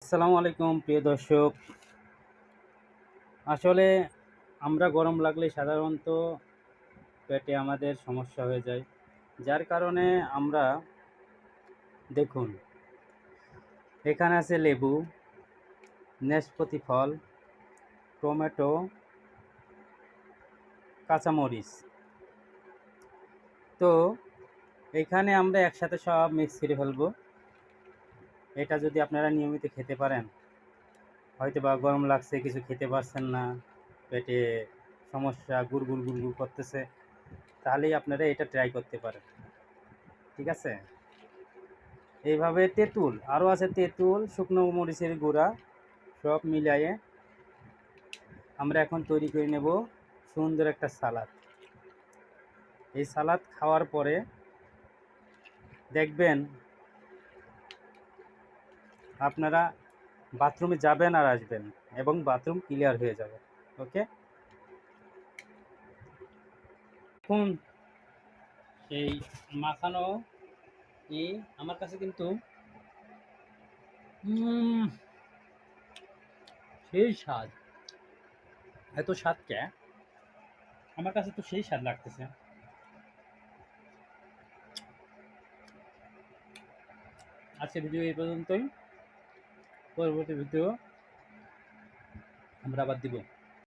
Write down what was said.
আসসালামু আলাইকুম প্রিয় দর্শক। আসলে আমরা গরম লাগলে সাধারণত পেটে আমাদের সমস্যা হয়ে যায়। যার কারণে আমরা দেখুন, এখানে আছে লেবু, নাশপাতি ফল, টমেটো, কাঁচামরিচ। তো এখানে আমরা একসাথে সব মিক্স করে ফেলবো। এটা যদি আপনারা নিয়মিত খেতে পারেন, হয়তোবা গরম লাগছে কিছু খেতে পারছেন না, পেটে সমস্যা গুড়গুড় গুড়গুড় করতেছে, তাহলেই আপনারা এটা ট্রাই করতে পারেন। ঠিক আছে? এইভাবে তেঁতুল, আরও আছে তেঁতুল, শুকনো মরিচের গুঁড়া, সব মিলায়ে আমরা এখন তৈরি করে নেব সুন্দর একটা সালাদ। এই সালাদ খাওয়ার পরে দেখবেন আপনারা বাথরুমে যাবেন আর আসবেন এবং বাথরুম ক্লিয়ার হয়ে যাবে। ওকে? এখন এই মাখানো আমার কাছে কিন্তু উম, সেই স্বাদ, এত স্বাদ কে, আমার কাছে তো সেই স্বাদ লাগতেছে। আজকে ভিডিও এই পর্যন্তই। পরবর্তী ভিডিও আমরা আবার দিব।